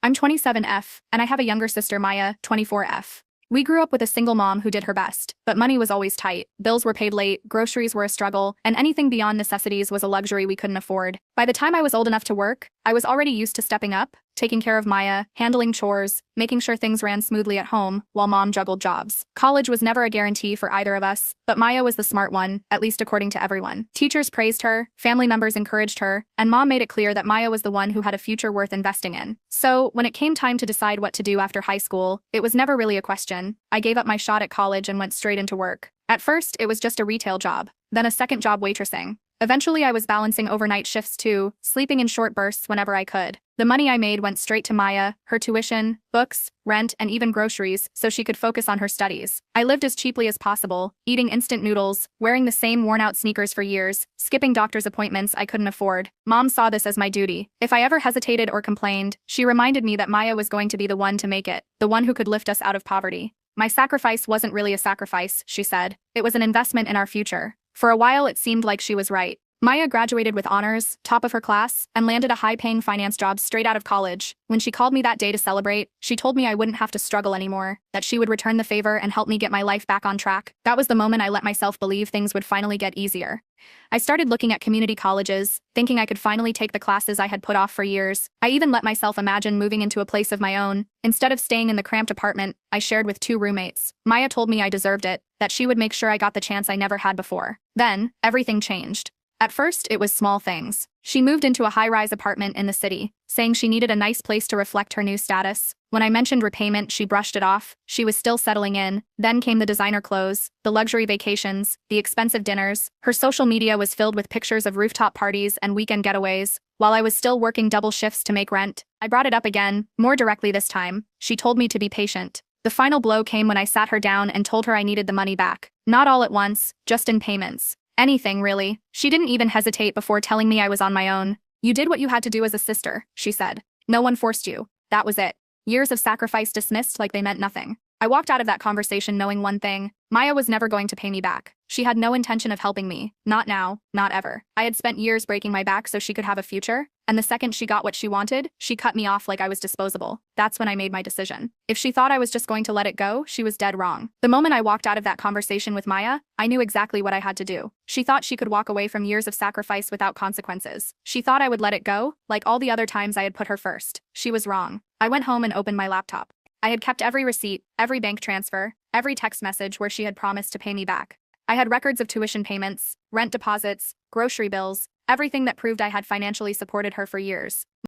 I'm 27F, and I have a younger sister, Maya, 24F. We grew up with a single mom who did her best, but money was always tight, bills were paid late, groceries were a struggle, and anything beyond necessities was a luxury we couldn't afford. By the time I was old enough to work, I was already used to stepping up, taking care of Maya, handling chores, making sure things ran smoothly at home, while mom juggled jobs. College was never a guarantee for either of us, but Maya was the smart one, at least according to everyone. Teachers praised her, family members encouraged her, and mom made it clear that Maya was the one who had a future worth investing in. So, when it came time to decide what to do after high school, it was never really a question. I gave up my shot at college and went straight into work. At first, it was just a retail job, then a second job waitressing. Eventually, I was balancing overnight shifts too, sleeping in short bursts whenever I could. The money I made went straight to Maya, her tuition, books, rent, and even groceries, so she could focus on her studies. I lived as cheaply as possible, eating instant noodles, wearing the same worn-out sneakers for years, skipping doctor's appointments I couldn't afford. Mom saw this as my duty. If I ever hesitated or complained, she reminded me that Maya was going to be the one to make it, the one who could lift us out of poverty. My sacrifice wasn't really a sacrifice, she said. It was an investment in our future. For a while, it seemed like she was right. Maya graduated with honors, top of her class, and landed a high-paying finance job straight out of college. When she called me that day to celebrate, she told me I wouldn't have to struggle anymore, that she would return the favor and help me get my life back on track. That was the moment I let myself believe things would finally get easier. I started looking at community colleges, thinking I could finally take the classes I had put off for years. I even let myself imagine moving into a place of my own. Instead of staying in the cramped apartment I shared with 2 roommates, Maya told me I deserved it, that she would make sure I got the chance I never had before. Then, everything changed. At first, it was small things. She moved into a high-rise apartment in the city, saying she needed a nice place to reflect her new status. When I mentioned repayment, she brushed it off. She was still settling in. Then came the designer clothes, the luxury vacations, the expensive dinners. Her social media was filled with pictures of rooftop parties and weekend getaways. While I was still working double shifts to make rent, I brought it up again, more directly this time. She told me to be patient. The final blow came when I sat her down and told her I needed the money back. Not all at once, just in payments. Anything, really. She didn't even hesitate before telling me I was on my own. You did what you had to do as a sister, she said. No one forced you. That was it. Years of sacrifice dismissed like they meant nothing. I walked out of that conversation knowing one thing. Maya was never going to pay me back. She had no intention of helping me. Not now, not ever. I had spent years breaking my back so she could have a future, and the second she got what she wanted, she cut me off like I was disposable. That's when I made my decision. If she thought I was just going to let it go, she was dead wrong. The moment I walked out of that conversation with Maya, I knew exactly what I had to do. She thought she could walk away from years of sacrifice without consequences. She thought I would let it go, like all the other times I had put her first. She was wrong. I went home and opened my laptop. I had kept every receipt, every bank transfer, every text message where she had promised to pay me back. I had records of tuition payments, rent deposits, grocery bills, everything that proved I had financially supported her for years.